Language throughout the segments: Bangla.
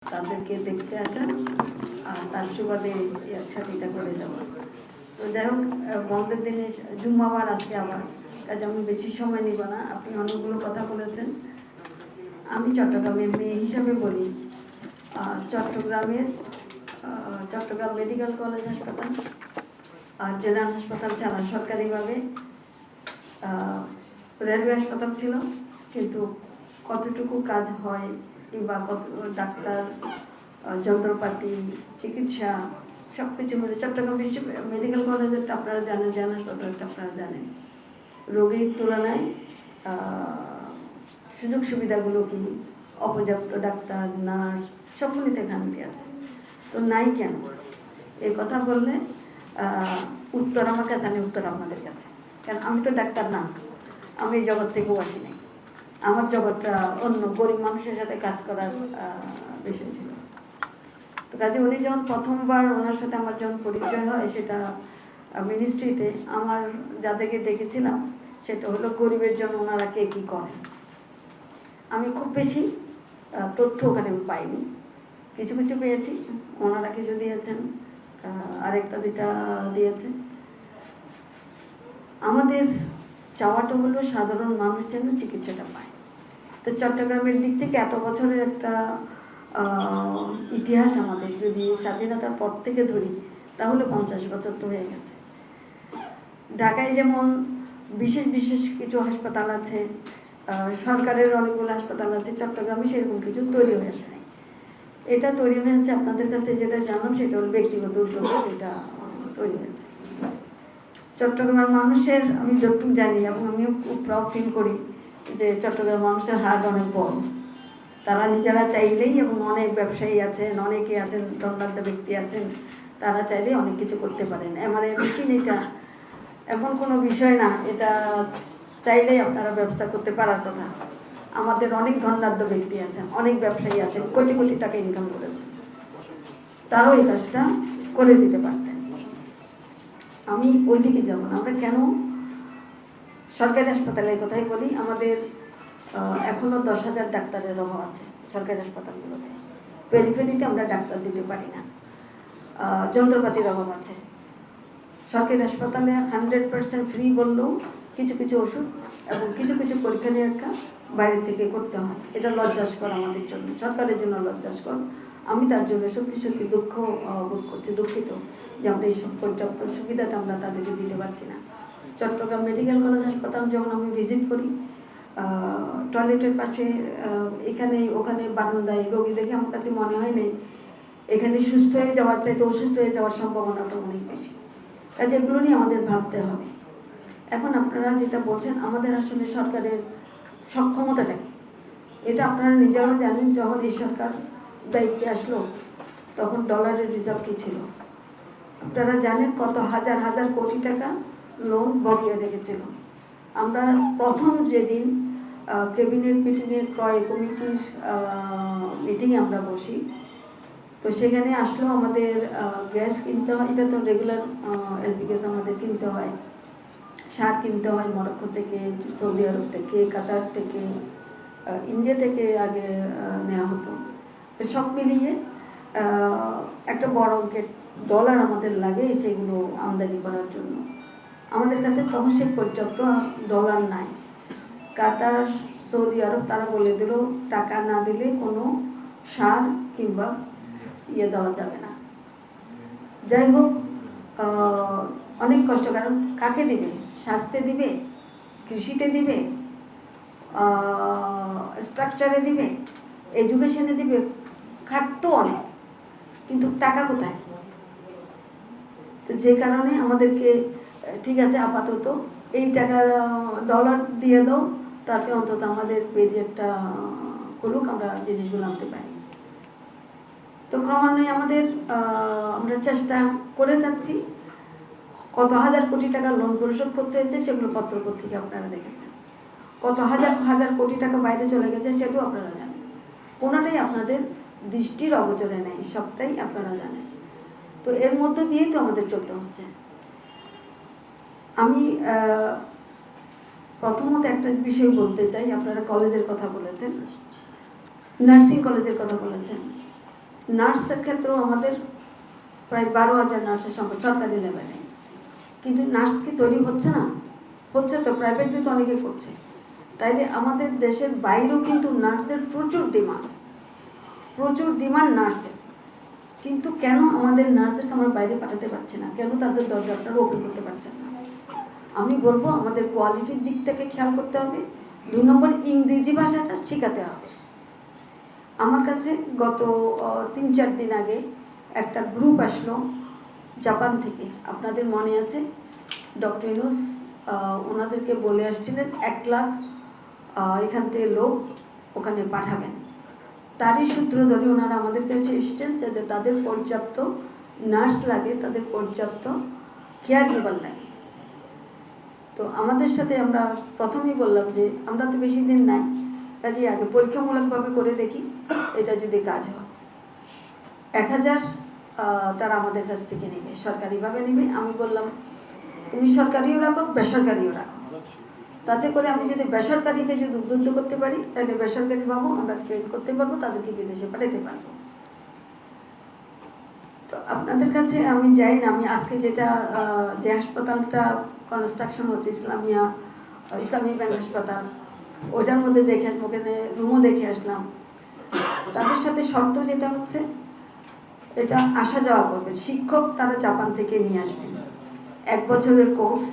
তাদেরকে দেখতে আসা আর তার সুবাদে একসাথে এটা করে যাওয়া। তো যাই হোক, বন্ধের দিনে জুম্মাবার আজকে আবার, কাজে আমি বেশি সময় নিব না। আপনি অনেকগুলো কথা বলেছেন। আমি চট্টগ্রামের মেয়ে হিসাবে বলি, চট্টগ্রাম মেডিকেল কলেজ হাসপাতাল আর জেনারেল হাসপাতাল ছাড়া সরকারিভাবে রেলওয়ে হাসপাতাল ছিল, কিন্তু কতটুকু কাজ হয় কিংবা কত ডাক্তার, যন্ত্রপাতি, চিকিৎসা সব কিছু মিলে চট্টগ্রাম মেডিকেল কলেজেরটা আপনারা জানেন, জেনারেল হাসপাতালটা আপনারা জানেন। রোগীর তুলনায় সুযোগ সুবিধাগুলো কি, অপর্যাপ্ত ডাক্তার, নার্স সবগুলিতে খামতি আছে। তো নাই কেন এই কথা বললে উত্তর আমার কাছে, আমি উত্তর আপনাদের কাছে। কারণ আমি তো ডাক্তার না, আমি এই জগৎ থেকেও আসি নাই। আমার জগৎটা অন্য, গরিব মানুষের সাথে কাজ করার বিষয় ছিল। তো কাজে উনি যখন প্রথমবার ওনার সাথে আমার যখন পরিচয় হয়, সেটা মিনিস্ট্রিতে, আমার যাদেরকে ডেকেছিলাম সেটা হলো গরিবের জন্য ওনারা কে কী করেন। আমি খুব বেশি তথ্য ওখানে পাইনি, কিছু কিছু পেয়েছি, ওনারা কিছু দিয়েছেন, আরেকটা দুইটা দিয়েছে। আমাদের চাওয়াটা হলো সাধারণ মানুষ যেন চিকিৎসাটা পায়। তো চট্টগ্রামের দিক থেকে এত বছরের একটা ইতিহাস আমাদের যদি স্বাধীনতার পর থেকে ধরি, তাহলে 50 বছর তো হয়ে গেছে। ঢাকায় যেমন বিশেষ বিশেষ কিছু হাসপাতাল আছে, সরকারের অনেকগুলো হাসপাতাল আছে, চট্টগ্রামে সেরকম কিছু তৈরি হয়ে আসে নাই। এটা তৈরি হয়েছে, আপনাদের কাছে যেটা জানলাম সেটা হলো ব্যক্তিগত উদ্যোগে এটা তৈরি হয়েছে। চট্টগ্রামের মানুষের আমি যতটুকু জানি, এবং আমিও খুব প্রাউড ফিল করি যে চট্টগ্রাম মানুষের হার্ট অনেক বড়। তারা নিজেরা চাইলেই, এবং অনেক ব্যবসায়ী আছেন, অনেকে আছেন, ধনাঢ্য ব্যক্তি আছেন, তারা চাইলেই অনেক কিছু করতে পারেন। এমআরআই মেশিন এটা এমন কোনো বিষয় না, এটা চাইলেই আপনারা ব্যবস্থা করতে পারার কথা। আমাদের অনেক ধনাঢ্য ব্যক্তি আছেন, অনেক ব্যবসায়ী আছেন, কোটি কোটি টাকা ইনকাম করেছেন, তারাও এই কাজটা করে দিতে পারতেন। আমি ওইদিকে যাব না। আমরা কেন সরকারি হাসপাতালের কথাই বলি, আমাদের এখনও 10,000 ডাক্তারের অভাব আছে সরকারি হাসপাতালগুলোতে। পেরিফেরিতে আমরা ডাক্তার দিতে পারি না, যন্ত্রপাতির অভাব আছে। সরকারি হাসপাতালে 100% ফ্রি বললেও কিছু কিছু ওষুধ এবং কিছু কিছু পরীক্ষা নিরীক্ষা বাইরের থেকে করতে হয়। এটা লজ্জাস্কর আমাদের জন্য, সরকারের জন্য লজ্জাস্কর। আমি তার জন্য সত্যি সত্যি দুঃখ বোধ করছি, দুঃখিত যে আমরা এই পর্যাপ্ত সুবিধাটা আমরা তাদেরকে দিতে পারছি না। চট্টগ্রাম মেডিকেল কলেজ হাসপাতাল যখন আমি ভিজিট করি, টয়লেটের পাশে এখানে ওখানে বারান্দায় রোগী দেখে আমার কাছে মনে হয় নেই এখানে সুস্থ হয়ে যাওয়ার চাইতে অসুস্থ হয়ে যাওয়ার সম্ভাবনাটা অনেক বেশি। কাজে এগুলো নিয়ে আমাদের ভাবতে হবে। এখন আপনারা যেটা বলছেন, আমাদের আসলে সরকারের সক্ষমতাটা কি, এটা আপনারা নিজেরাও জানেন। যখন এই সরকার দায়িত্বে আসলো, তখন ডলারের রিজার্ভ কী ছিল আপনারা জানেন। কত হাজার হাজার কোটি টাকা লোন বগিয়ে রেখেছিল। আমরা প্রথম যেদিন ক্যাবিনেট মিটিংয়ে, ক্রয় কমিটির মিটিংয়ে আমরা বসি, তো সেখানে আসলো আমাদের গ্যাস কিনতে হয়, এটা তো রেগুলার এলপি গ্যাস আমাদের কিনতে হয়, সার কিনতে হয় মরক্কো থেকে, সৌদি আরব থেকে, কাতার থেকে, ইন্ডিয়া থেকে আগে নেওয়া হতো। তো সব মিলিয়ে একটা বড় অঙ্কের ডলার আমাদের লাগে সেগুলো আমদানি করার জন্য। আমাদের কাছে তখন সে পর্যাপ্ত ডলার নাই। কাতার, সৌদি আরব তারা বলে দিল টাকা না দিলে কোনো সার কিংবা দেওয়া যাবে না। যাই হোক, অনেক কষ্ট। কারণ কাকে দিবে? স্বাস্থ্যে দিবে, কৃষিতে দিবে, স্ট্রাকচারে দিবে, এডুকেশনে দিবে, খাটতো অনেক, কিন্তু টাকা কোথায়? তো যে কারণে আমাদেরকে ঠিক আছে আপাতত এই টাকা ডলার দিয়ে দাও, তাতে অন্তত আমাদের পেরিয়ডটা করুক, আমরা জিনিসগুলো আনতে পারি। তো ক্রমান্বয়ে আমরা চেষ্টা করে যাচ্ছি। কত হাজার কোটি টাকা লোন পরিশোধ করতে হয়েছে সেগুলো পত্রপত্রিকা আপনারা দেখেছেন। কত হাজার হাজার কোটি টাকা বাইরে চলে গেছে সেটাও আপনারা জানেন। কোনোটাই আপনাদের দৃষ্টির অগোচরে নেই, সবটাই আপনারা জানেন। তো এর মধ্য দিয়েই তো আমাদের চলতে হচ্ছে। আমি প্রথমত একটা বিষয় বলতে চাই। আপনারা কলেজের কথা বলেছেন, নার্সিং কলেজের কথা বলেছেন। নার্সের ক্ষেত্রেও আমাদের প্রায় 12,000 নার্সের সংখ্যা সরকারি লেভেলে, কিন্তু নার্স কি তৈরি হচ্ছে না? হচ্ছে তো, প্রাইভেটলি তো অনেকে করছে। তাইলে আমাদের দেশের বাইরেও কিন্তু নার্সদের প্রচুর ডিমান্ড নার্সের, কিন্তু কেন আমাদের নার্সদেরকে আমরা বাইরে পাঠাতে পারছি না? কেন তাদের দরজা আপনারা ওপেন করতে পারছেন না? আমি বলবো আমাদের কোয়ালিটির দিক থেকে খেয়াল করতে হবে। 2 নম্বর, ইংরেজি ভাষাটা শেখাতে হবে। আমার কাছে গত 3-4 দিন আগে একটা গ্রুপ আসলো জাপান থেকে, আপনাদের মনে আছে ডক্টর ইউনুস ওনাদেরকে বলে আসছিলেন 1 লাখ এখান থেকে লোক ওখানে পাঠাবেন। তারই সূত্র ধরে ওনারা আমাদের কাছে এসেছেন যাতে তাদের পর্যাপ্ত নার্স লাগে, তাদের পর্যাপ্ত কেয়ার গিভার লাগে। তো আমাদের সাথে আমরা প্রথমেই বললাম যে আমরা তো বেশি দিন নাই, কাজে আগে পরীক্ষামূলকভাবে করে দেখি, এটা যদি কাজ হয় 1000 তারা আমাদের কাছ থেকে নেবে, সরকারিভাবে নেবে। আমি বললাম তুমি সরকারিও রাখো, বেসরকারিও রাখো, তাতে করে আমি যদি বেসরকারিকে যদি উদ্বুদ্ধ করতে পারি তাহলে বেসরকারি পাবো, আমরা ট্রেন করতে পারবো, তাদেরকে বিদেশে পাঠাতে পারবো। তো আপনাদের কাছে আমি যাই না, আমি আজকে যেটা যে হাসপাতালটা কনস্ট্রাকশন হচ্ছে ইসলামী ব্যাংক হাসপাতাল, ওটার মধ্যে দেখে আসবো, ওখানে রুমও দেখে আসলাম। তাদের সাথে শর্ত যেটা হচ্ছে এটা আসা যাওয়া করবে, শিক্ষক তারা জাপান থেকে নিয়ে আসবেন, 1 বছরের কোর্স,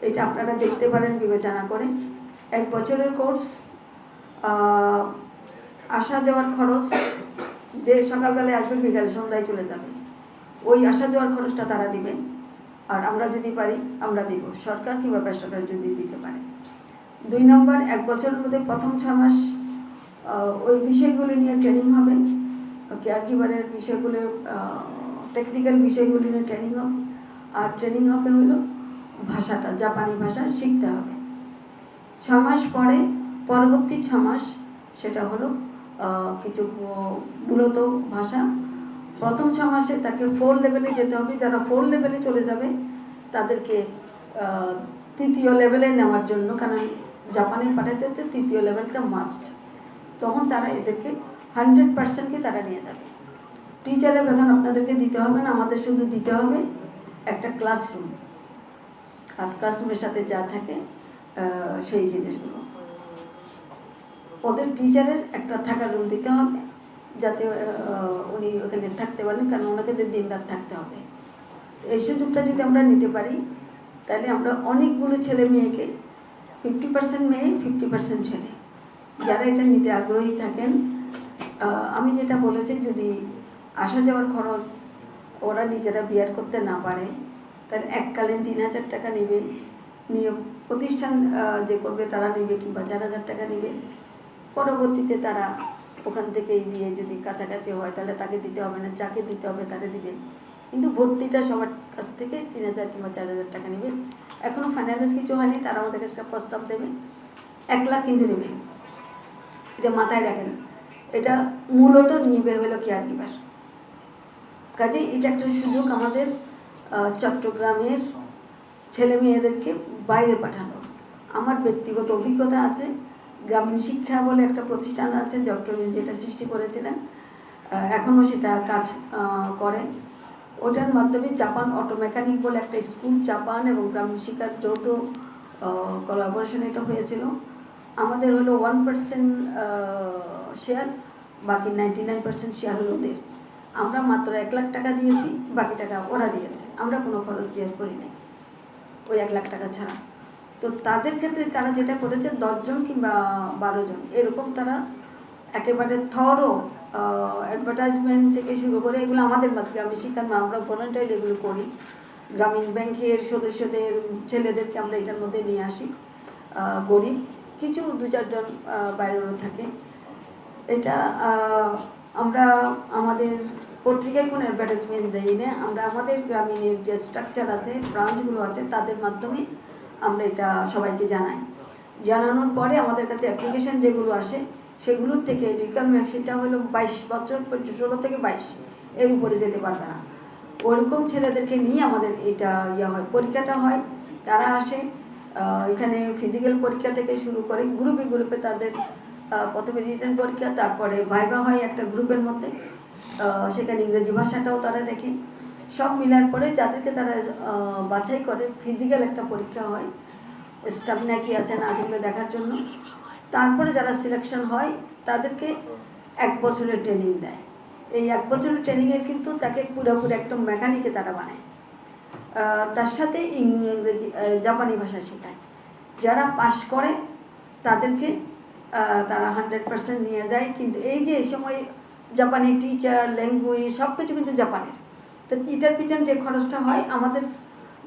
এটা আপনারা দেখতে পারেন বিবেচনা করে। 1 বছরের কোর্স, আসা যাওয়ার খরচ, সকালবেলায় আসবেন, বিকালে সন্ধ্যায় চলে যাবে, ওই আসা যাওয়ার খরচটা তারা দিবে। আর আমরা যদি পারি আমরা দিব, সরকার কিংবা বেসরকারি যদি দিতে পারে। 2 নম্বর, 1 বছরের মধ্যে প্রথম 6 মাস ওই বিষয়গুলো নিয়ে ট্রেনিং হবে, কেয়ার গিভারের বিষয়গুলো, টেকনিক্যাল বিষয়গুলো নিয়ে ট্রেনিং হবে। আর ট্রেনিং হবে হলো ভাষাটা, জাপানি ভাষা শিখতে হবে। 6 মাস পরে পরবর্তী 6 মাস সেটা হলো কিছু মূলত ভাষা। প্রথম 6 মাসে তাকে 4 লেভেলে যেতে হবে, যারা 4 লেভেলে চলে যাবে তাদেরকে 3য় লেভেলে নেওয়ার জন্য, কারণ জাপানে পাঠাতে হতে 3য় লেভেলটা মাস্ট, তখন তারা এদেরকে 100%কে তারা নিয়ে যাবে। টিচারের বেতন আপনাদেরকে দিতে হবে না, আমাদের শুধু দিতে হবে একটা ক্লাসরুম, আর ক্লাসরুমের সাথে যা থাকে সেই জিনিসগুলো। ওদের টিচারের একটা থাকার রুম দিতে হবে যাতে উনি ওখানে থাকতে পারেন, কারণ ওনাকে দিন রাত থাকতে হবে। তো এই সুযোগটা যদি আমরা নিতে পারি তাহলে আমরা অনেকগুলো ছেলে মেয়েকে, 50% মেয়ে 50% ছেলে, যারা এটা নিতে আগ্রহী থাকেন, আমি যেটা বলেছি যদি আসা যাওয়ার খরচ ওরা নিজেরা বিয়ার করতে না পারে তাহলে এককালীন 3,000 টাকা নেবে, নিয়ে প্রতিষ্ঠান যে করবে তারা নেবে, কিংবা 4,000 টাকা নেবে। পরবর্তীতে তারা ওখান থেকেই দিয়ে যদি কাছাকাছি হয় তাহলে তাকে দিতে হবে না, যাকে দিতে হবে তারা দিবে, কিন্তু ভর্তিটা সবার কাছ থেকে 3,000 কিংবা 4,000 টাকা নেবে। এখনও ফাইনালাইজ কিছু হয়নি, তারা আমাদের কাছে প্রস্তাব দেবে। 1 লাখ কিন্তু নেবে, এটা মাথায় রাখেন। এটা মূলত নিবে হলো কেয়ার গিভার। কাজেই এটা একটা সুযোগ আমাদের চট্টগ্রামের ছেলে মেয়েদেরকে বাইরে পাঠানোর। আমার ব্যক্তিগত অভিজ্ঞতা আছে, গ্রামীণ শিক্ষা বলে একটা প্রতিষ্ঠান আছে, ডক্টর যেটা সৃষ্টি করেছিলেন, এখনও সেটা কাজ করে। ওটার মাধ্যমে জাপান অটো মেকানিক বলে একটা স্কুল, জাপান এবং গ্রামীণ শিক্ষার যৌথ কোলাবোরেশন এটা হয়েছিল। আমাদের হলো 1% শেয়ার, বাকি 99% শেয়ার হলো ওদের। আমরা মাত্র 1 লাখ টাকা দিয়েছি, বাকি টাকা ওরা দিয়েছে, আমরা কোনো খরচ বের করি নাই ওই 1 লাখ টাকা ছাড়া। তো তাদের ক্ষেত্রে তারা যেটা করেছে 10 জন কিংবা 12 জন এরকম, তারা একেবারে থরো অ্যাডভার্টাইজমেন্ট থেকে শুরু করে এগুলো আমাদের মাঝে গ্রামীণ শিক্ষার আমরা ভলান্টারি এগুলো করি। গ্রামীণ ব্যাংকের সদস্যদের ছেলেদেরকে আমরা এটার মধ্যে নিয়ে আসি, গরিব কিছু 2-4 জন বাইরেও থাকে। এটা আমরা আমাদের পত্রিকায় কোনো অ্যাডভার্টাইজমেন্ট দিই না, আমরা আমাদের গ্রামীণের যে স্ট্রাকচার আছে, ব্রাঞ্চগুলো আছে, তাদের মাধ্যমে আমরা এটা সবাইকে জানাই। জানানোর পরে আমাদের কাছে অ্যাপ্লিকেশন যেগুলো আসে সেগুলোর থেকে রিকোয়ারমেন্ট সেটা হলো 22 বছর, 16 থেকে 22 এর উপরে যেতে পারবে না, ওরকম ছেলেদেরকে নিয়ে আমাদের এটা হয়, পরীক্ষাটা হয়। তারা আসে এখানে ফিজিক্যাল পরীক্ষা থেকে শুরু করে গ্রুপে গ্রুপে তাদের প্রথমে রিটেন পরীক্ষা, তারপরে ভাইবা হয় একটা গ্রুপের মধ্যে। সেখানে ইংরেজি ভাষাটাও তারা দেখে। সব মিলার পরে যাদেরকে তারা বাছাই করে, ফিজিক্যাল একটা পরীক্ষা হয়, স্টামিনা কি আছে না আছে বলে দেখার জন্য। তারপরে যারা সিলেকশন হয় তাদেরকে 1 বছরের ট্রেনিং দেয়। এই 1 বছরের ট্রেনিংয়ের কিন্তু তাকে পুরোপুরি একটা মেকানিকে তারা বানায়। তার সাথে ইংরেজি জাপানি ভাষা শেখায়। যারা পাশ করে তাদেরকে তারা 100% নিয়ে যায়। কিন্তু এই যে এই সময় জাপানি টিচার, ল্যাঙ্গুয়েজ সব কিছু কিন্তু জাপানের, তো এটার পিছনে যে খরচটা হয় আমাদের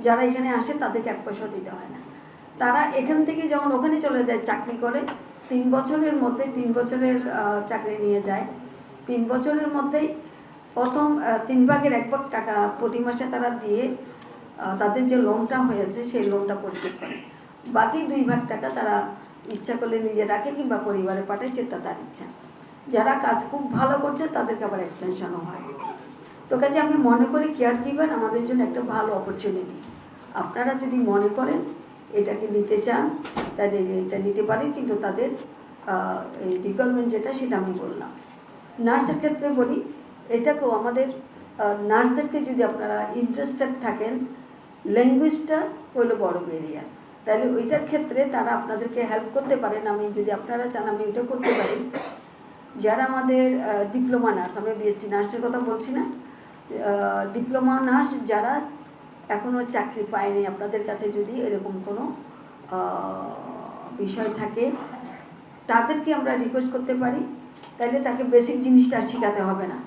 যারা এখানে আসে তাদেরকে 1 পয়সাও দিতে হয় না। তারা এখান থেকে যখন ওখানে চলে যায় চাকরি করে, 3 বছরের মধ্যে 3 বছরের চাকরি নিয়ে যায়। 3 বছরের মধ্যেই প্রথম 3 ভাগের 1 ভাগ টাকা প্রতি মাসে তারা দিয়ে তাদের যে লোনটা হয়েছে সেই লোনটা পরিশোধ করে। বাকি 2 ভাগ টাকা তারা ইচ্ছা করলে নিজে রাখে কিংবা পরিবারে পাঠায়, সেটা তার ইচ্ছা। যারা কাজ খুব ভালো করছে তাদেরকে আবার এক্সটেনশনও হয়। তো কাজে আমি মনে করি কেয়ার গিভার আমাদের জন্য একটা ভালো অপরচুনিটি। আপনারা যদি মনে করেন এটাকে নিতে চান তাহলে এটা নিতে পারেন, কিন্তু তাদের এই রিকোয়ারমেন্ট যেটা সেটা আমি বললাম। নার্সের ক্ষেত্রে বলি, এটাকেও আমাদের নার্সদেরকে যদি আপনারা ইন্টারেস্টেড থাকেন, ল্যাঙ্গুয়েজটা হলো বড় ব্যারিয়ার, তাহলে ওইটার ক্ষেত্রে তারা আপনাদেরকে হেল্প করতে পারেন। আমি যদি আপনারা চান আমি ওইটা করতে পারি। যারা আমাদের ডিপ্লোমা নার্স, আমি বিএসসি নার্সের কথা বলছি না, ডিপ্লোমা নার্স যারা এখনও চাকরি পায়নি, আপনাদের কাছে যদি এরকম কোনো বিষয় থাকে তাদেরকে আমরা রিকোয়েস্ট করতে পারি। তাহলে তাকে বেসিক জিনিসটা শেখাতে হবে না,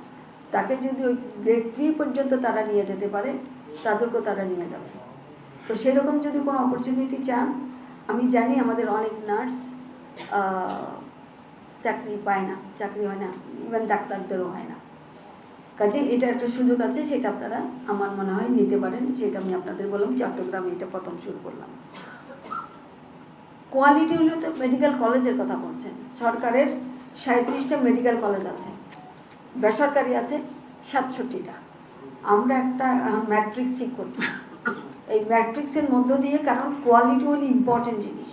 তাকে যদি ওই গ্রেড 3 পর্যন্ত তারা নিয়ে যেতে পারে তাদেরকেও তারা নিয়ে যাবে। তো সেরকম যদি কোনো অপরচুনিটি চান, আমি জানি আমাদের অনেক নার্স চাকরি পায় না, চাকরি হয় না, ইভেন ডাক্তারদেরও হয় না। কাজে এটা একটা সুযোগ আছে, সেটা আপনারা আমার মনে হয় নিতে পারেন। সেটা আমি আপনাদের বললাম, চট্টগ্রামে এটা প্রথম শুরু করলাম। কোয়ালিটি হলো তো মেডিকেল কলেজের কথা বলছেন। সরকারের 37টা মেডিকেল কলেজ আছে, বেসরকারি আছে 67টা। আমরা একটা ম্যাট্রিক্স ঠিক করছি। এই ম্যাট্রিক্সের মধ্য দিয়ে, কারণ কোয়ালিটি হলো ইম্পর্টেন্ট জিনিস।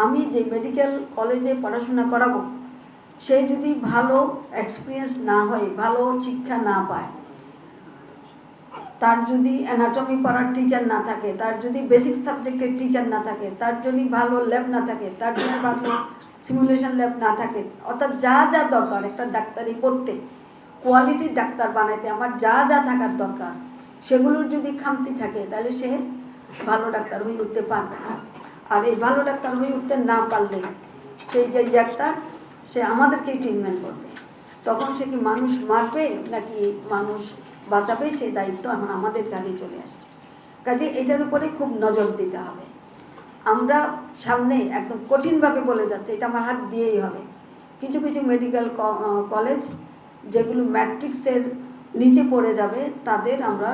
আমি যে মেডিকেল কলেজে পড়াশোনা করাবো সে যদি ভালো এক্সপিরিয়েন্স না হয়, ভালো শিক্ষা না পায়, তার যদি অ্যানাটমি পড়ার টিচার না থাকে, তার যদি বেসিক সাবজেক্টের টিচার না থাকে, তার যদি ভালো ল্যাব না থাকে, তার যদি ভালো সিমুলেশন ল্যাব না থাকে, অর্থাৎ যা যা দরকার একটা ডাক্তারি পড়তে, কোয়ালিটির ডাক্তার বানাইতে আমার যা যা থাকার দরকার, সেগুলোর যদি খামতি থাকে তাহলে সে ভালো ডাক্তার হয়ে উঠতে পারবে না। আর এই ভালো ডাক্তার হয়ে উঠতে না পারলে সেই যে ডাক্তার সে আমাদেরকেই ট্রিটমেন্ট করবে, তখন সে কি মানুষ মারবে নাকি মানুষ বাঁচাবে, সেই দায়িত্ব এখন আমাদের কাছে চলে আসছে। কাজে এটার উপরে খুব নজর দিতে হবে। আমরা সামনে একদম কঠিনভাবে বলে যাচ্ছে, এটা আমার হাত দিয়েই হবে। কিছু কিছু মেডিকেল কলেজ যেগুলো ম্যাট্রিক্সের নিচে পড়ে যাবে তাদের আমরা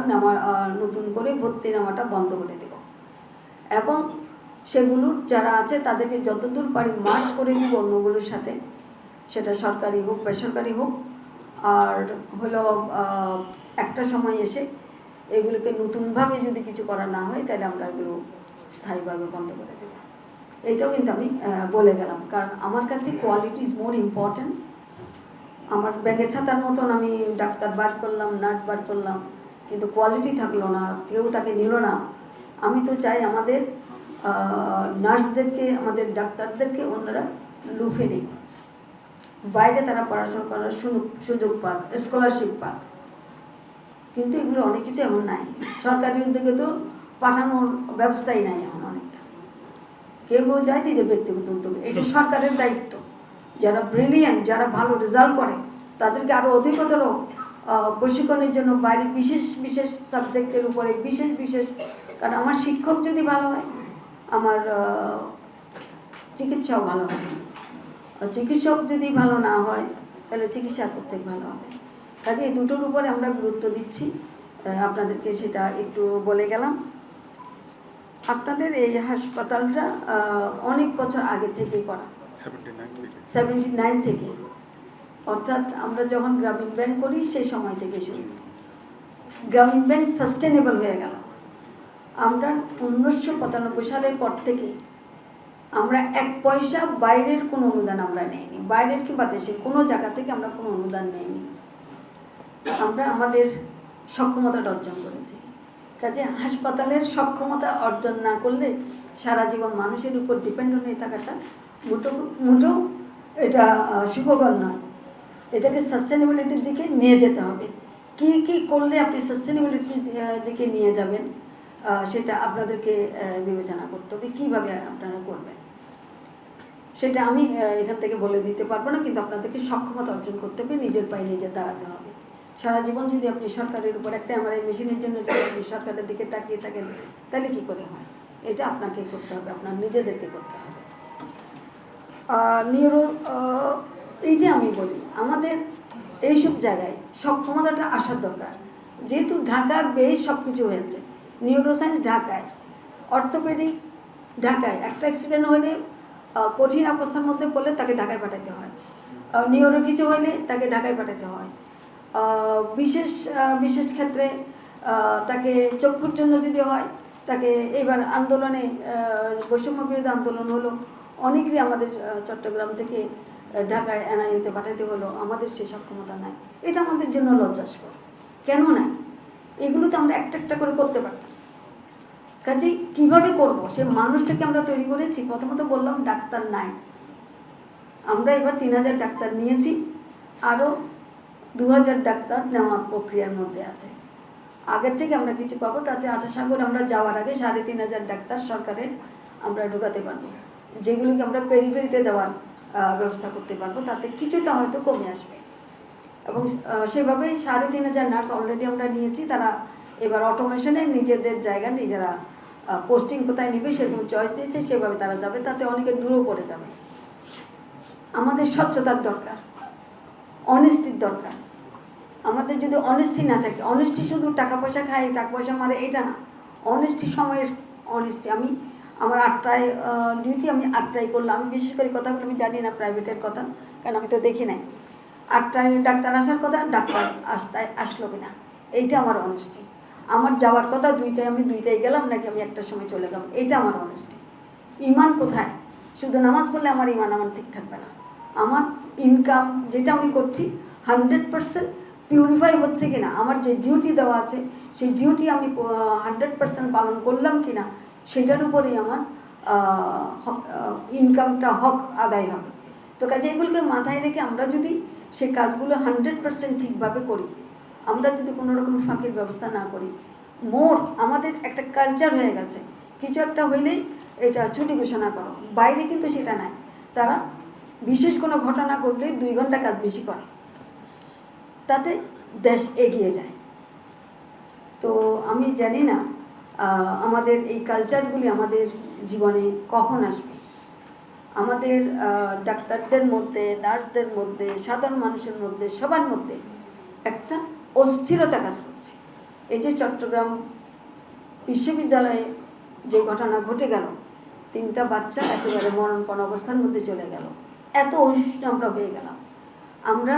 নতুন করে ভর্তি নেওয়াটা বন্ধ করে দেব, এবং সেগুলোর যারা আছে তাদেরকে যতদূর পারি মার্চ করে দিব অন্যগুলোর সাথে, সেটা সরকারি হোক বেসরকারি হোক। আর হলো একটা সময় এসে এগুলোকে নতুনভাবে যদি কিছু করা না হয় তাহলে আমরা এগুলো স্থায়ীভাবে বন্ধ করে দেব। এইটাও কিন্তু আমি বলে গেলাম, কারণ আমার কাছে কোয়ালিটি ইজ মোর ইম্পর্ট্যান্ট। আমার ব্যাগে ছাতার মতন আমি ডাক্তার বার করলাম, নার্স বার করলাম, কিন্তু কোয়ালিটি থাকলো না, কেউ তাকে নিল না। আমি তো চাই আমাদের নার্সদেরকে, আমাদের ডাক্তারদেরকে অন্যরা লুফে নিক, বাইরে তারা পড়াশোনা করার সুযোগ পাক, স্কলারশিপ পাক। কিন্তু এগুলো অনেক কিছু এখন নাই, সরকারি উদ্যোগে তো পাঠানোর ব্যবস্থাই নাই এখন অনেকটা। কেউ কেউ যায় নিজে ব্যক্তিগত উদ্যোগে, এটা সরকারের দায়িত্ব। যারা ব্রিলিয়ান্ট, যারা ভালো রেজাল্ট করে তাদেরকে আরও অধিকতর প্রশিক্ষণের জন্য বাইরে বিশেষ বিশেষ সাবজেক্টের উপরে বিশেষ বিশেষ, কারণ আমার শিক্ষক যদি ভালো হয় আমার চিকিৎসাও ভালো হবে, চিকিৎসক যদি ভালো না হয় তাহলে চিকিৎসা করতে ভালো হবে। কাজে এই দুটোর উপরে আমরা গুরুত্ব দিচ্ছি, আপনাদেরকে সেটা একটু বলে গেলাম। আপনাদের এই হাসপাতালটা অনেক বছর আগে থেকেই করা, 79 থেকে, অর্থাৎ আমরা যখন গ্রামীণ ব্যাংক করি সেই সময় থেকে শুরু। গ্রামীণ ব্যাংক সাস্টেনেবল হয়ে গেল। আমরা 1995 সালের পর থেকে আমরা 1 পয়সা বাইরের কোনো অনুদান আমরা নেইনি, বাইরের কিংবা দেশের কোনো জায়গা থেকে আমরা কোনো অনুদান নেইনি। আমরা আমাদের সক্ষমতাটা অর্জন করেছি। কাজে হাসপাতালের সক্ষমতা অর্জন না করলে সারা জীবন মানুষের উপর ডিপেন্ডেন্ট হয়ে থাকাটা মোটেও এটা সুখকর নয়। এটাকে সাস্টেনেবিলিটির দিকে নিয়ে যেতে হবে। কি কি করলে আপনি সাস্টেনেবিলিটির দিকে নিয়ে যাবেন সেটা আপনাদেরকে বিবেচনা করতে হবে, কীভাবে আপনারা করবেন সেটা আমি এখান থেকে বলে দিতে পারবো না, কিন্তু আপনাদেরকে সক্ষমতা অর্জন করতে হবে, নিজের পায়ে নিজে দাঁড়াতে হবে। সারা জীবন যদি আপনি সরকারের উপর একটা এমআরআই মেশিনের জন্য যদি আপনি সরকারের দিকে তাকিয়ে থাকেন তাহলে কি করে হয়? এটা আপনাকে করতে হবে, আপনার নিজেদেরকে করতে হবে। এই যে আমি বলি আমাদের এইসব জায়গায় সক্ষমতাটা আসার দরকার। যেহেতু ঢাকা বেশ সব কিছু হয়েছে, নিউরোসায়েন্স ঢাকায়, অর্থোপেডিক ঢাকায়, একটা অ্যাক্সিডেন্ট হলে কঠিন অবস্থার মধ্যে পড়লে তাকে ঢাকায় পাঠাতে হয়, নিউরো কিছু হলে তাকে ঢাকায় পাঠাতে হয়, বিশেষ ক্ষেত্রে তাকে চক্ষুর জন্য যদি হয় তাকে এবার আন্দোলনে বৈষম্য বিরোধী আন্দোলন হলো, অনেকেরই আমাদের চট্টগ্রাম থেকে ঢাকায় এনআইইউতে পাঠাতে হলো, আমাদের সে সক্ষমতা নাই। এটা আমাদের জন্য লজ্জাস্কর। কেন নাই? এগুলো তো আমরা একটা একটা করে করতে পারতাম। কাজেই কীভাবে করব সে মানুষটাকে আমরা তৈরি করেছি। প্রথমত বললাম ডাক্তার নাই, আমরা এবার 3000 ডাক্তার নিয়েছি, আরও 2000 ডাক্তার নেওয়ার প্রক্রিয়ার মধ্যে আছে। আগের থেকে আমরা কিছু পাবো, তাতে আশা করি আমরা যাওয়ার আগে 3500 ডাক্তার সরকারের আমরা ঢোকাতে পারবো, যেগুলিকে আমরা পেরিফেরিতে দেওয়ার ব্যবস্থা করতে পারবো, তাতে কিছুটা হয়তো কমে আসবে। এবং সেভাবেই 3500 নার্স অলরেডি আমরা নিয়েছি, তারা এবার অটোমেশনে নিজেদের জায়গা নিজেরা পোস্টিং কোথায় নেবে সেরকম চয়েস দিয়েছে, সেভাবে তারা যাবে, তাতে অনেকে দূরেও পড়ে যাবে। আমাদের স্বচ্ছতার দরকার, অনেস্টির দরকার। আমাদের যদি অনেস্টি না থাকে, অনেস্টি শুধু টাকা পয়সা খায়, টাকা পয়সা মারে এটা না, অনেস্টি সময়ের অনেস্টি। আমি আমার 8টায় ডিউটি, আমি 8টায় করলাম। আমি বিশেষ করে কথাগুলো আমি জানি না প্রাইভেটের কথা, কারণ আমি তো দেখি নাই। 8টায় ডাক্তার আসার কথা, ডাক্তার আসলো কিনা, এইটা আমার অনেস্টি। আমার যাওয়ার কথা 2টায়, আমি 2টায় গেলাম নাকি আমি 1টার সময় চলে গেলাম, এইটা আমার অনেস্টি। ইমান কোথায়? শুধু নামাজ পড়লে আমার ইমান আমার ঠিক থাকবে না। আমার ইনকাম যেটা আমি করছি 100% পিউরিফাই হচ্ছে কিনা, আমার যে ডিউটি দেওয়া আছে সেই ডিউটি আমি 100% পালন করলাম কিনা, সেটার উপরেই আমার ইনকামটা হক আদায় হবে। তো কাজে এগুলোকে মাথায় রেখে আমরা যদি সেই কাজগুলো 100% ঠিকভাবে করি, আমরা যদি কোনো রকম ফাঁকির ব্যবস্থা না করি, আমাদের একটা কালচার হয়ে গেছে, কিছু একটা হইলেই এটা ছুটি ঘোষণা করো। বাইরে কিন্তু সেটা নাই, তারা বিশেষ কোনো ঘটনা ঘটলেই 2 ঘন্টা কাজ বেশি করে, তাতে দেশ এগিয়ে যায়। তো আমি জানি না আমাদের এই কালচারগুলি আমাদের জীবনে কখন আসবে। আমাদের ডাক্তারদের মধ্যে, নার্সদের মধ্যে, সাধারণ মানুষের মধ্যে, সবার মধ্যে একটা অস্থিরতা কাজ করছে। এই যে চট্টগ্রাম বিশ্ববিদ্যালয়ে যে ঘটনা ঘটে গেল, 3টা বাচ্চা একেবারে মরণপণ অবস্থার মধ্যে চলে গেল, এত অসহিষ্ণু আমরা হয়ে গেলাম। আমরা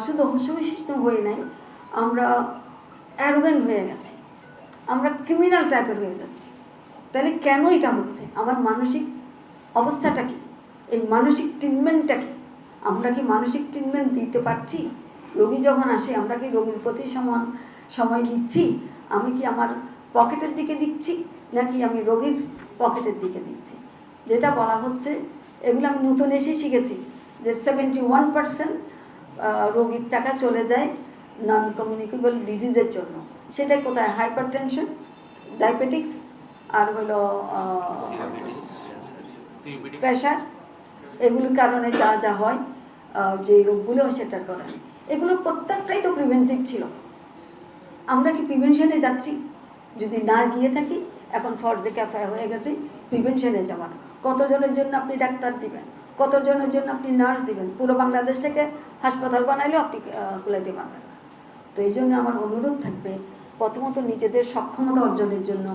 শুধু অসহিষ্ণু হয়ে নাই, আমরা অ্যারোগেন্ট হয়ে গেছি, আমরা ক্রিমিনাল টাইপের হয়ে যাচ্ছি। তাহলে কেন এটা হচ্ছে? আমার মানসিক অবস্থাটা কি? এই মানসিক ট্রিটমেন্টটা কি? আমরা কি মানসিক ট্রিটমেন্ট দিতে পারছি? রোগী যখন আসে আমরা কি রোগীর প্রতি সমান সময় দিচ্ছি? আমি কি আমার পকেটের দিকে দিচ্ছি নাকি আমি রোগীর পকেটের দিকে দিচ্ছি? যেটা বলা হচ্ছে, এগুলো আমি নতুন এসে শিখেছি যে 71% রোগীর টাকা চলে যায় নন কমিউনিকেবল ডিজিজের জন্য। সেটা কোথায়? হাইপার টেনশন, ডায়াবেটিক্স, আর হলো প্রেশার, এগুলোর কারণে যা যা হয়, যে রোগগুলো সেটার কারণে। এগুলো প্রত্যেকটাই তো প্রিভেন্টিভ ছিল। আমরা কি প্রিভেনশনে যাচ্ছি? যদি না গিয়ে থাকি, এখন ফরজে ক্যাফায় হয়ে গেছে প্রিভেনশনে যাওয়ার। কতজনের জন্য আপনি ডাক্তার দিবেন, কতজনের জন্য আপনি নার্স দিবেন? পুরো বাংলাদেশটাকে হাসপাতাল বানাইলেও আপনি কুলাইতে পারবেন না। তো এই জন্য আমার অনুরোধ থাকবে, প্রথমত নিজেদের সক্ষমতা অর্জনের জন্য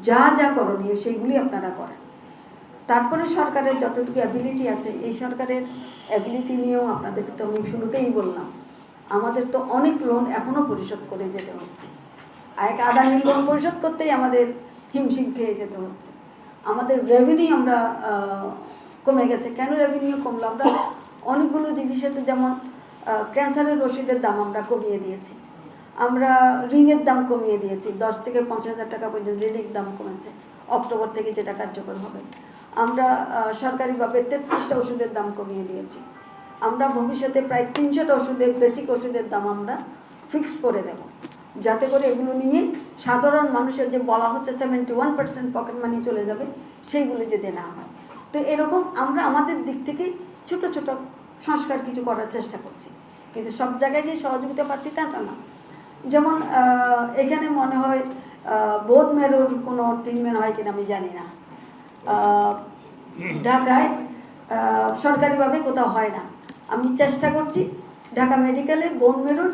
যা যা করণীয় সেইগুলি আপনারা করেন। তারপরে সরকারের যতটুকু অ্যাবিলিটি আছে, এই সরকারের অ্যাবিলিটি নিয়েও আপনাদেরকে তো আমি শুরুতেই বললাম, আমাদের তো অনেক লোন এখনও পরিশোধ করে যেতে হচ্ছে। আদানির লোন পরিশোধ করতেই আমাদের হিমশিম খেয়ে যেতে হচ্ছে। আমাদের রেভিনিউ আমরা কমে গেছে। কেন রেভিনিউ কমলো? আমরা অনেকগুলো জিনিসের, যেমন ক্যান্সারের ওষুধের দাম আমরা কমিয়ে দিয়েছি, আমরা রিংয়ের দাম কমিয়ে দিয়েছি, 10 থেকে 50,000 টাকা পর্যন্ত রিংয়ের দাম কমেছে অক্টোবর থেকে, যেটা কার্যকর হবে। আমরা সরকারিভাবে 33টা ওষুধের দাম কমিয়ে দিয়েছি। আমরা ভবিষ্যতে প্রায় 300টা ওষুধের বেসিক ওষুধের দাম আমরা ফিক্স করে দেব, যাতে করে এগুলো নিয়ে সাধারণ মানুষের যে বলা হচ্ছে 71% পকেট মানি চলে যাবে, সেইগুলো যদি না হয়। তো এরকম আমরা আমাদের দিক থেকে ছোট ছোট সংস্কার কিছু করার চেষ্টা করছি, কিন্তু সব জায়গায় যে সহযোগিতা পাচ্ছি তা না। যেমন এখানে মনে হয় বোন মেরুর কোনো ট্রিটমেন্ট হয় কিনা আমি জানি না, ঢাকায় সরকারিভাবে কোথাও হয় না। আমি চেষ্টা করছি ঢাকা মেডিকেলে বোন মেরুর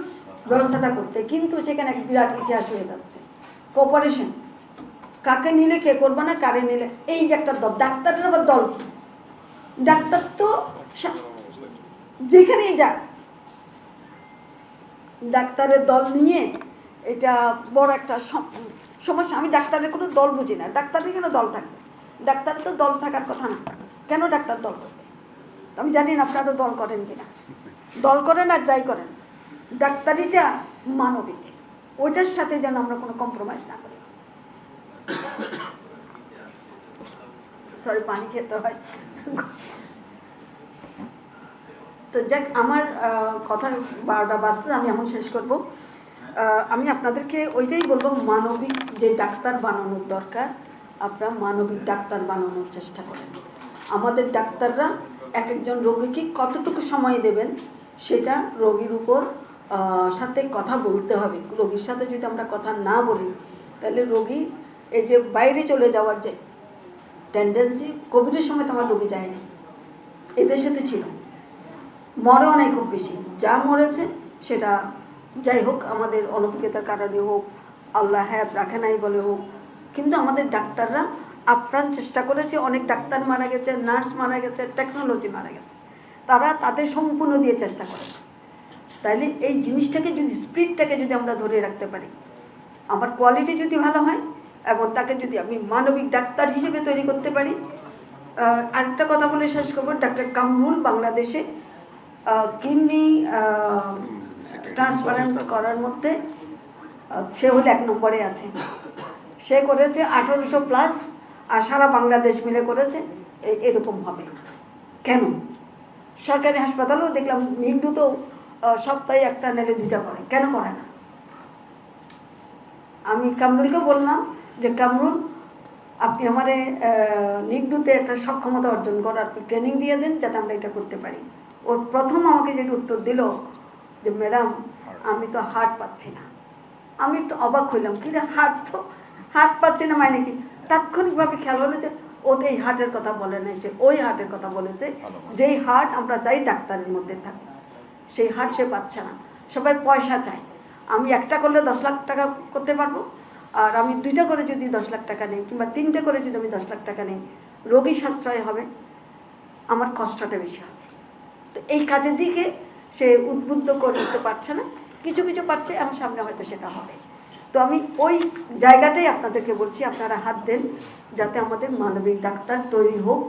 ব্যবস্থাটা করতে, কিন্তু সেখানে এক বিরাট ইতিহাস হয়ে যাচ্ছে। কোঅপারেশন কাকে নিলে কে করবে না, কারে নিলে, এই যে একটা দল, ডাক্তারের আবার দল কি? ডাক্তার তো যেখানেই যাক ডাক্তারের দল নিয়ে এটা বড় একটা সমস্যা। আমি ডাক্তারের কোনো দল বুঝি না, ডাক্তারের কেন দল থাকবে? ডাক্তারের তো দল থাকার কথা না, কেন ডাক্তার দল করবে? আমি জানি না আপনারা দল করেন কিনা, দল করেন আর যাই করেন, ডাক্তারিটা মানবিক, ওইটার সাথে যেন আমরা কোনো কম্প্রোমাইজ না করি। সরি, পানি খেতে হয়। তো যাক, আমার কথা 12টা বাজতে, আমি এখন শেষ করব। আমি আপনাদেরকে ওইটাই বলবো, মানবিক যে ডাক্তার বানানোর দরকার, আপনারা মানবিক ডাক্তার বানানোর চেষ্টা করেন। আমাদের ডাক্তাররা এক একজন রোগীকে কতটুকু সময় দেবেন সেটা রোগীর উপর সাথে কথা বলতে হবে। রোগীর সাথে যদি আমরা কথা না বলি, তাহলে রোগী এই যে বাইরে চলে যাওয়ার যে টেন্ডেন্সি, কোভিডের সময় তো আমার রোগী যায়নি, এদেশে তো ছিল, মরে অনেক খুব বেশি, যা মরেছে সেটা যাই হোক, আমাদের অনভিজ্ঞতার কারণে হোক, আল্লাহ হায়াত রাখে নাই বলে হোক, কিন্তু আমাদের ডাক্তাররা আপ্রাণ চেষ্টা করেছে। অনেক ডাক্তার মারা গেছে, নার্স মারা গেছে, টেকনোলজি মারা গেছে, তারা তাদের সম্পূর্ণ দিয়ে চেষ্টা করেছে। তাইলে এই জিনিসটাকে যদি, স্পিরিটটাকে যদি আমরা ধরে রাখতে পারি, আমার কোয়ালিটি যদি ভালো হয় এবং তাকে যদি আমি মানবিক ডাক্তার হিসেবে তৈরি করতে পারি। আরেকটা কথা বলে শেষ করবো, ডাক্তার কামরুল বাংলাদেশে কিডনি ট্রান্সপ্লান্ট করার মধ্যে সে হলে 1 নম্বরে আছে। সে করেছে 1800+, আর সারা বাংলাদেশ মিলে করেছে এরকমভাবে। কেন? সরকারি হাসপাতালেও দেখলাম নিগডুতেও সপ্তাহে 1টা নেলে 2টা করে, কেন করে না? আমি কামরুলকে বললাম যে কামরুল, আপনি আমারে নিগডুতে একটা সক্ষমতা অর্জন করার ট্রেনিং দিয়ে দেন, যাতে আমরা এটা করতে পারি। ওর প্রথম আমাকে যেটা উত্তর দিল যে ম্যাডাম, আমি তো হার্ট পাচ্ছি না। আমি একটু অবাক হইলাম, কি রে, হার্ট পাচ্ছি না মানে কি? তাৎক্ষণিকভাবে খেয়াল হলো যে ও তো এই হার্টের কথা বলে নাই, সে ওই হার্টের কথা বলেছে যেই হার্ট আমরা চাই ডাক্তারের মধ্যে থাকে, সেই হার্ট সে পাচ্ছে না। সবাই পয়সা চায়, আমি একটা করলে 10 লাখ টাকা করতে পারবো, আর আমি 2টা করে যদি 10 লাখ টাকা নেই, কিংবা 3টে করে যদি আমি 10 লাখ টাকা নেই, রোগী সাশ্রয় হবে, আমার কষ্টটা বেশি হবে। তো এই কাজের দিকে সে উদ্বুদ্ধ করতে পারছে না, কিছু কিছু পারছে, এবং সামনে হয়তো সেটা হবে। তো আমি ওই জায়গাটাই আপনাদেরকে বলছি, আপনারা হাত দেন যাতে আমাদের মানবিক ডাক্তার তৈরি হোক।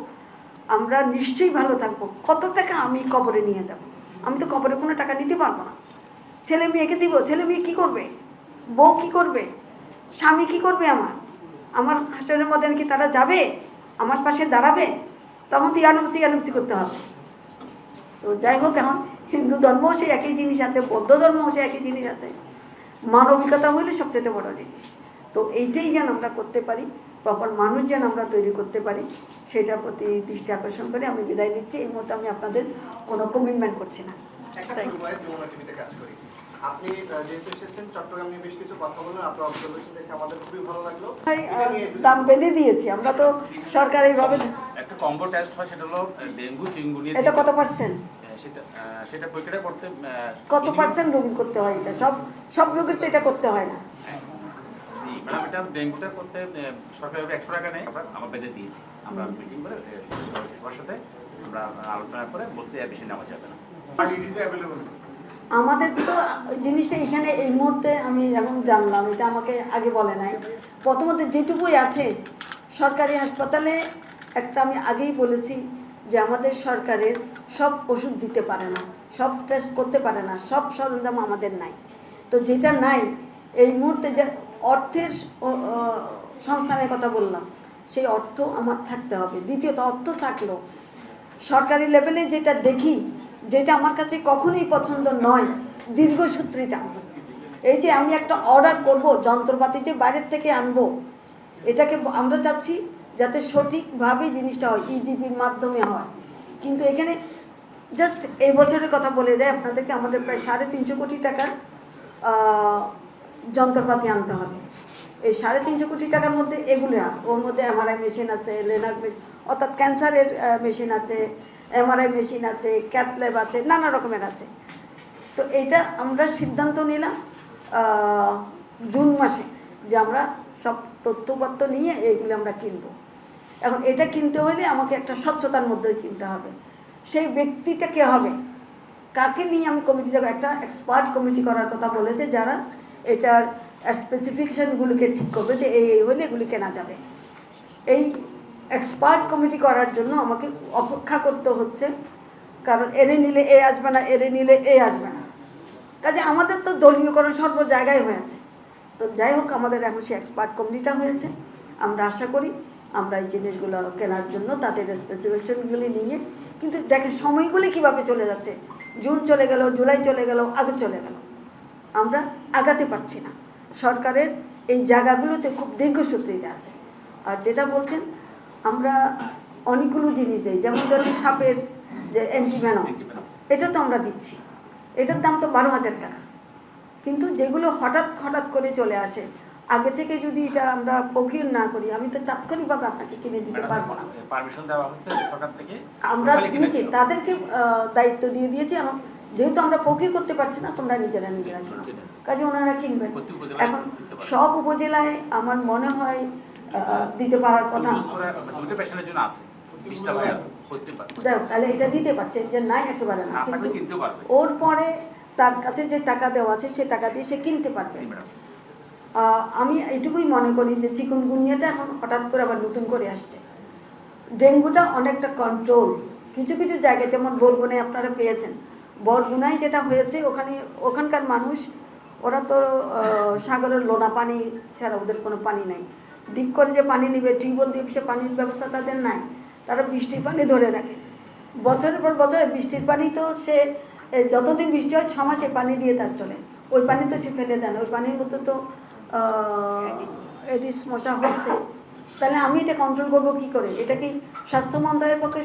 আমরা নিশ্চয়ই ভালো থাকবো। কত টাকা আমি কবরে নিয়ে যাব? আমি তো কবরে কোনো টাকা নিতে পারবো না। ছেলে মেয়েকে দিব, ছেলে মেয়ে কী করবে? বউ কী করবে? স্বামী কী করবে? আমার হাসরের মধ্যে কি তারা যাবে? আমার পাশে দাঁড়াবে? তখন তো ইয়ানুমসি করতে হবে। তো যাই হোক, এখন হিন্দু ধর্মও সেই একই জিনিস আছে, বৌদ্ধ ধর্মও সেই একই জিনিস আছে। মানবিকতা হইলে সবচেয়ে বড় জিনিস। তো এইটাই যেন আমরা করতে পারি, প্রপার মানুষ যেন আমরা তৈরি করতে পারি, সেটার প্রতি দৃষ্টি আকর্ষণ করে আমি বিদায় নিচ্ছি। এই মুহূর্তে আমি আপনাদের কোনো কমিটমেন্ট করছি না। আপনি যেহেতু এসেছেন চট্টগ্রাম নিয়ে বেশ কিছু কথা বললেন, আপনার অবজারভেশন দেখে আমাদের খুবই ভালো লাগলো। দাম বেঁধে দিয়েছি আমরা তো সরকার এইভাবে। একটা কম্বো টেস্ট হয়, সেটা হলো ডেঙ্গু চিকুনগুনিয়া। এটা কত পার্সেন্ট? সেটা পরীক্ষা করতে কত পার্সেন্ট রোগীর করতে হয়? এটা সব রোগীর তো এটা করতে হয় না। ম্যাডাম, এটা ডেঙ্গুটা করতে সরকারি 100 টাকা নেয়, আমরা বেঁধে দিয়েছি। আমরা মিটিং করে সবার সাথে আমরা আলোচনা করে বলছি এর বেশি নেওয়া যাবে না। আমাদের তো জিনিসটা এখানে এই মুহূর্তে আমি এখন জানলাম, এটা আমাকে আগে বলে নাই। প্রথমত যেটুকুই আছে সরকারি হাসপাতালে, একটা আমি আগেই বলেছি যে আমাদের সরকারের সব ওষুধ দিতে পারে না, সব টেস্ট করতে পারে না, সব সরঞ্জাম আমাদের নাই। তো যেটা নাই এই মুহূর্তে যে অর্থের সংস্থানের কথা বললাম, সেই অর্থ আমার থাকতে হবে। দ্বিতীয়ত অর্থ থাকলো সরকারি লেভেলে যেটা দেখি, যেটা আমার কাছে কখনোই পছন্দ নয়, দীর্ঘসূত্রিতা। এই যে আমি একটা অর্ডার করব, যন্ত্রপাতি যে বাইরের থেকে আনবো, এটাকে আমরা চাচ্ছি যাতে সঠিকভাবে জিনিসটা হয়, ইজিপির মাধ্যমে হয়। কিন্তু এখানে জাস্ট এই বছরের কথা বলে যায় আপনাদেরকে, আমাদের প্রায় 350 কোটি টাকার যন্ত্রপাতি আনতে হবে। এই 350 কোটি টাকার মধ্যে এগুলো না, ওর মধ্যে এমআরআই মেশিন আছে, লেনার মেশিন অর্থাৎ ক্যান্সারের মেশিন আছে, এমআরআই মেশিন আছে, ক্যাথ ল্যাব আছে, নানা রকমের আছে। তো এইটা আমরা সিদ্ধান্ত নিলাম জুন মাসে যে আমরা সব তথ্যপত্র নিয়ে এইগুলো আমরা কিনবো। এখন এটা কিনতে হলে আমাকে একটা স্বচ্ছতার মধ্যেই কিনতে হবে। সেই ব্যক্তিটা কে হবে, কাকে নিয়ে আমি কমিটিটা, একটা এক্সপার্ট কমিটি করার কথা বলেছে, যারা এটার স্পেসিফিকেশনগুলোকে ঠিক করবে যে এই হলে এগুলি কেনা যাবে। এই এক্সপার্ট কমিটি করার জন্য আমাকে অপেক্ষা করতে হচ্ছে, কারণ এরে নিলে এ আসবে না, এরে নিলে এ আসবে না। কাজে আমাদের তো দলীয়করণ সর্ব জায়গায় হয়েছে। তো যাই হোক, আমাদের এখন সেই এক্সপার্ট কমিটিটা হয়েছে। আমরা আশা করি আমরা এই জিনিসগুলো কেনার জন্য তাদের স্পেসিফিকেশনগুলি নিয়ে, কিন্তু দেখেন সময়গুলি কিভাবে চলে যাচ্ছে, জুন চলে গেল, জুলাই চলে গেল, আগস্ট চলে গেল, আমরা আগাতে পারছি না। সরকারের এই জায়গাগুলোতে খুব দীর্ঘসূত্রিতা আছে। আর যেটা বলছেন, আমরা অনেকগুলো জিনিস দিই, যেমন ধরুন সাপের যে অ্যান্টিভেনম, এটা তো আমরা দিচ্ছি, এটার দাম তো 12,000 টাকা। কিন্তু যেগুলো হঠাৎ হঠাৎ করে চলে আসে, আগে থেকে যদি এটা আমরা প্রক্রিয়া না করি, আমি তো তাৎক্ষণিকভাবে আপনাকে কিনে দিতে পারবো না। পারমিশন দেওয়া হয়েছে সরকার থেকে, আমরা দিয়েছি, তাদেরকে দায়িত্ব দিয়ে দিয়েছি। এবং যেহেতু আমরা প্রক্রিয়া করতে পারছি না, তোমরা নিজেরা কিনো, কাজে ওনারা কিনবেন। এখন সব উপজেলায় আমার মনে হয় দিতে পারার কথা। যাই হোক, তাহলে এটা দিতে পারছে, যে নাই একেবারে না, কিন্তু ওর পরে তার কাছে যে টাকা দেওয়া আছে সে টাকা দিয়ে সে কিনতে পারবে। আমি এটুকুই মনে করি যে চিকুনগুনিয়াটা এখন হঠাৎ করে আবার নতুন করে আসছে। ডেঙ্গুটা অনেকটা কন্ট্রোল কিছু কিছু জায়গায়, যেমন বরগুনায় আপনারা পেয়েছেন। বরগুনায় যেটা হয়েছে, ওখানকার মানুষ, ওরা তো সাগরের লোনা পানি ছাড়া ওদের কোনো পানি নাই। ডিপ করে যে পানি নেবে, টিউবওয়েল দিয়ে সে পানির ব্যবস্থা তাদের নাই। তারা বৃষ্টির পানি ধরে রাখে, বছরের পর বছর বৃষ্টির পানি তো সে যতদিন বৃষ্টি হয় 6 মাসে পানি দিয়ে তার চলে। ওই পানি তো সে ফেলে দেন, ওই পানির মধ্যে তো এডিস মশা হচ্ছে। তাহলে আমি এটা কন্ট্রোল করব কি করে? এটা কি স্বাস্থ্য মন্ত্রণালয়ের পক্ষে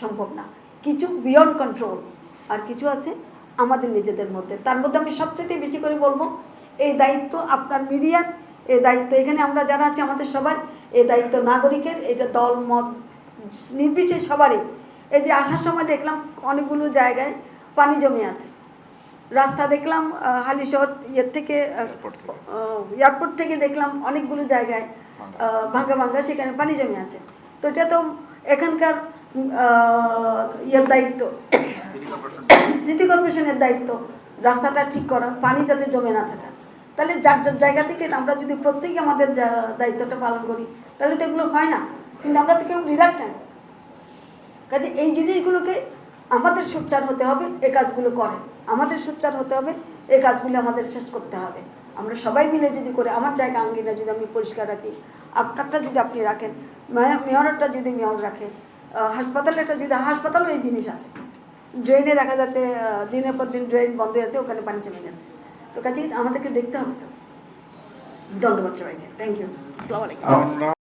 সম্ভব না। কিছু বিয়ন্ড কন্ট্রোল, আর কিছু আছে আমাদের নিজেদের মধ্যে। তার মধ্যে আমি সবচেয়ে বেশি করে বলবো, এই দায়িত্ব আপনার মিডিয়ার, এই দায়িত্ব এখানে আমরা যারা আছি আমাদের সবার, এই দায়িত্ব নাগরিকের। এটা দল মত নির্বিশেষে সবারই। এই যে আসার সময় দেখলাম অনেকগুলো জায়গায় পানি জমে আছে, রাস্তা দেখলাম হালিশহর থেকে এয়ারপোর্ট থেকে দেখলাম অনেকগুলো জায়গায় ভাঙ্গা সেখানে পানি জমে আছে। তো এটা তো এখানকার দায়িত্ব, সিটি কর্পোরেশনের দায়িত্ব রাস্তাটা ঠিক করা, পানি যাতে জমে না থাকা। তাহলে যার যার জায়গা থেকে আমরা যদি প্রত্যেকে আমাদের দায়িত্বটা পালন করি, তাহলে তো এগুলো হয় না। কিন্তু আমরা তো কেউ রিলাক্টেন্ট। কাজে এই জিনিসগুলোকে আমাদের সোচ্চার হতে হবে, এই কাজগুলো করেন, আমাদের সোচ্চার হতে হবে, এই কাজগুলো আমাদের শেষ করতে হবে। আমরা সবাই মিলে যদি করে, আমার জায়গা আঙ্গিনা যদি আমি পরিষ্কার রাখি, আপনারটা যদি আপনি রাখেন, মেয়রটা যদি মেয়র রাখে, হাসপাতালটা যদি, হাসপাতালও এই জিনিস আছে, ড্রেনে দেখা যাচ্ছে দিনের পর দিন ড্রেন বন্ধ আছে, ওখানে পানি জমে গেছে। তো কাজে আমাদেরকে দেখতে হবে। তো ধন্যবাদ সবাইকে, থ্যাংক ইউ, আসসালামু আলাইকুম।